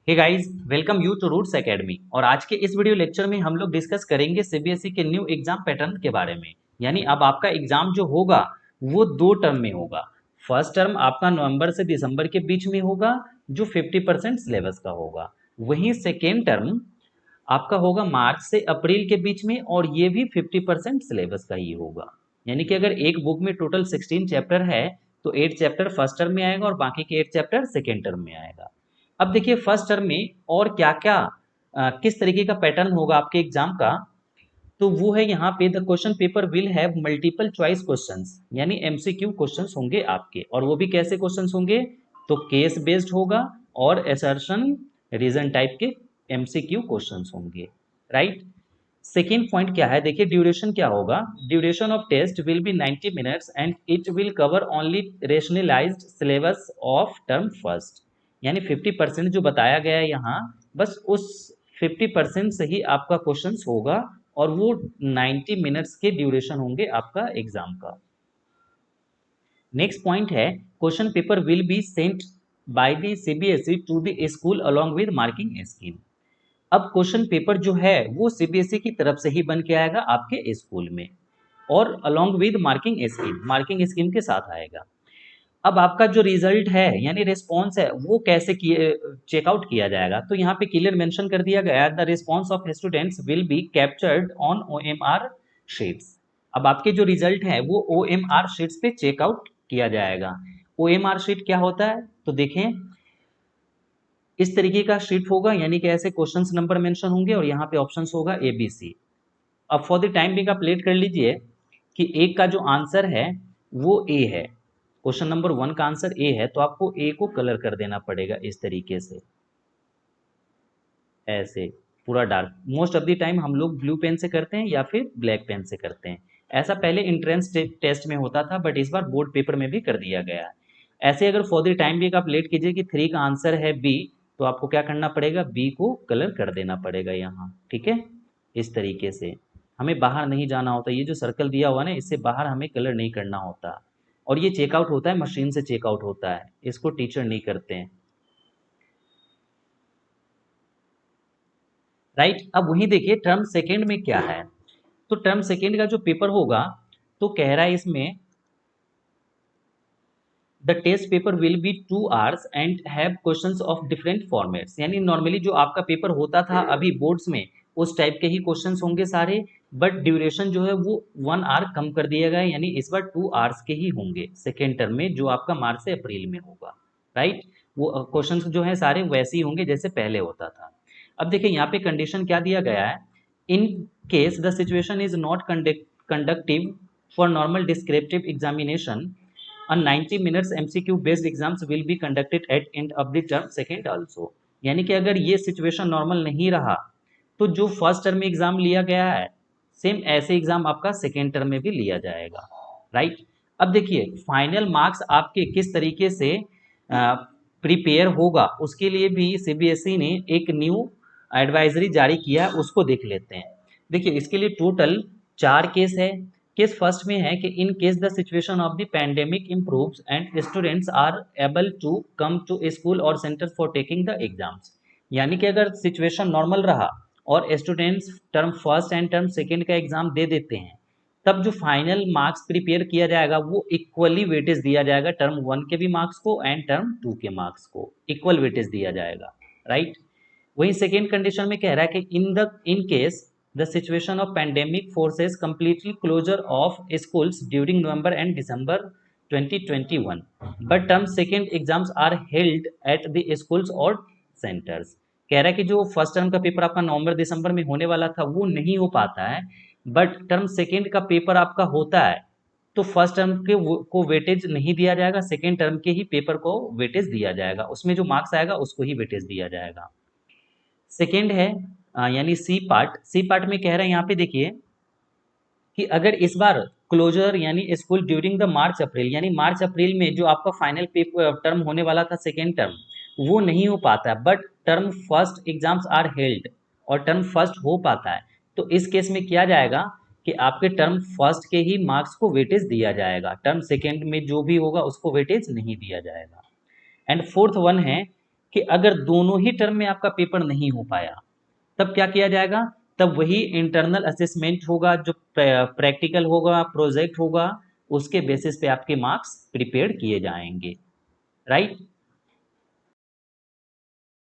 Hey guys, welcome you to Roots Academy. और आज के इस वीडियो लेक्चर में हम लोग डिस्कस करेंगे सीबीएसई के न्यू एग्जाम पैटर्न के बारे में। यानी अब आपका एग्जाम जो होगा वो दो टर्म में होगा। फर्स्ट टर्म आपका नवंबर से दिसंबर के बीच में होगा जो 50% सिलेबस का होगा। वहीं सेकेंड टर्म आपका होगा मार्च से अप्रैल के बीच में और ये भी 50% सिलेबस का ही होगा। यानी कि अगर एक बुक में टोटल 16 चैप्टर है तो 8 चैप्टर फर्स्ट टर्म में आएगा और बाकी के 8 चैप्टर सेकेंड टर्म में आएगा। अब देखिए फर्स्ट टर्म में और क्या क्या किस तरीके का पैटर्न होगा आपके एग्जाम का, तो वो है यहाँ पे the question paper will have multiple choice questions, यानी एमसीक्यू क्वेश्चंस होंगे आपके। और वो भी कैसे क्वेश्चंस होंगे, तो केस बेस्ड होगा और असर्शन रीजन टाइप के एमसीक्यू क्वेश्चंस होंगे, राइट। सेकेंड पॉइंट क्या है, देखिए ड्यूरेशन क्या होगा। Duration of test will be 90 minutes and it will cover only rationalised syllabus of term first. यानी 50% जो बताया गया है यहाँ, बस उस 50% से ही आपका क्वेश्चन होगा और वो 90 मिनट्स के ड्यूरेशन होंगे आपका एग्जाम का। नेक्स्ट पॉइंट है question paper will be sent by the CBSE to the school along with marking scheme. अब क्वेश्चन पेपर जो है वो सीबीएसई की तरफ से ही बन के आएगा आपके स्कूल में और अलोंग विद मार्किंग स्कीम के साथ आएगा। अब आपका जो रिजल्ट है यानी रिस्पॉन्स है वो कैसे चेकआउट किया जाएगा, तो यहाँ पे क्लियर मेंशन कर दिया गया है the response of students will be captured on OMR sheets. अब आपके जो रिजल्ट है वो ओएमआर शीट्स पे चेकआउट किया जाएगा। ओएमआर शीट क्या होता है, तो देखें इस तरीके का शीट होगा, यानी कि ऐसे क्वेश्चंस नंबर मेंशन होंगे और यहाँ पे ऑप्शंस होगा ए बी सी। अब फॉर द टाइम बिंग आप लेट कर लीजिए कि एक का जो आंसर है वो ए है, क्वेश्चन नंबर 1 का आंसर ए है, तो आपको ए को कलर कर देना पड़ेगा इस तरीके से, ऐसे पूरा dark. Most of the time हम लोग ब्लू पेन से करते हैं या फिर ब्लैक पेन से करते हैं। ऐसा पहले इंट्रेंस टेस्ट में होता था बट इस बार बोर्ड पेपर में भी कर दिया गया है। ऐसे अगर फॉर द टाइम भी आप लेट कीजिए कि 3 का आंसर है बी, तो आपको क्या करना पड़ेगा, बी को कलर कर देना पड़ेगा यहाँ, ठीक है। इस तरीके से हमें बाहर नहीं जाना होता, ये जो सर्कल दिया हुआ ना इससे बाहर हमें कलर नहीं करना होता। और ये चेकआउट होता है, मशीन से चेकआउट होता है, इसको टीचर नहीं करते हैं, राइट। अब वहीं देखिए टर्म सेकेंड में क्या है, तो टर्म सेकेंड का जो पेपर होगा तो कह रहा है इसमें the test paper will be 2 hours and have questions of different formats. यानी नॉर्मली जो आपका पेपर होता था अभी बोर्ड्स में उस टाइप के ही क्वेश्चंस होंगे सारे, बट ड्यूरेशन जो है वो 1 hour कम कर दिया गया है, यानी इस बार 2 hours के ही होंगे सेकेंड टर्म में जो आपका मार्च से अप्रैल में होगा, राइट। वो क्वेश्चंस जो है सारे वैसे ही होंगे जैसे पहले होता था। अब देखिए यहाँ पे कंडीशन क्या दिया गया है, इन case the situation is not conductive for normal descriptive examination a 90 minutes MCQ based exams will be conducted at end of the term second also। यानी कि अगर ये सिचुएशन नॉर्मल नहीं रहा तो जो फर्स्ट टर्म में एग्जाम लिया गया है सेम ऐसे एग्जाम आपका सेकेंड टर्म में भी लिया जाएगा, राइट। अब देखिए फाइनल मार्क्स आपके किस तरीके से प्रिपेयर होगा उसके लिए भी सीबीएसई ने एक न्यू एडवाइजरी जारी किया है, उसको देख लेते हैं। देखिए इसके लिए टोटल 4 केस है। केस फर्स्ट में है कि in case the situation of the pandemic improves and students are able to come to school और centre for taking the exams. यानी कि अगर सिचुएशन नॉर्मल रहा और students term first and term second का एग्जाम दे देते हैं, तब जो फाइनल मार्क्स प्रिपेयर किया जाएगा वो इक्वली वेटेज दिया जाएगा, टर्म 1 के भी मार्क्स को एंड टर्म 2 के मार्क्स को इक्वल वेटेज दिया जाएगा, राइट। वही सेकेंड कंडीशन में कह रहा है कि in case the situation of pandemic forces completely closure of schools during November and December 2021 but term second exams are held at the schools और सेंटर्स। कह रहा है कि जो फर्स्ट टर्म का पेपर आपका नवंबर दिसंबर में होने वाला था वो नहीं हो पाता है, बट टर्म सेकेंड का पेपर आपका होता है तो फर्स्ट टर्म के को वेटेज नहीं दिया जाएगा, सेकेंड टर्म के ही पेपर को वेटेज दिया जाएगा, उसमें जो मार्क्स आएगा उसको ही वेटेज दिया जाएगा। सेकेंड है यानी सी पार्ट में कह रहे हैं यहाँ पे देखिए कि अगर इस बार क्लोजर यानी स्कूल ड्यूरिंग द मार्च अप्रैल, यानी मार्च अप्रैल में जो आपका फाइनल पेपर टर्म होने वाला था सेकेंड टर्म वो नहीं हो पाता है, but term first exams are held और टर्म फर्स्ट हो पाता है, तो इस केस में किया जाएगा कि आपके टर्म फर्स्ट के ही मार्क्स को वेटेज दिया जाएगा, टर्म सेकेंड में जो भी होगा उसको वेटेज नहीं दिया जाएगा। एंड फोर्थ वन है कि अगर दोनों ही टर्म में आपका पेपर नहीं हो पाया, तब क्या किया जाएगा? तब वही इंटरनल असेसमेंट होगा, जो प्रैक्टिकल होगा, प्रोजेक्ट होगा, उसके बेसिस पे आपके मार्क्स प्रिपेयर किए जाएंगे। राइट?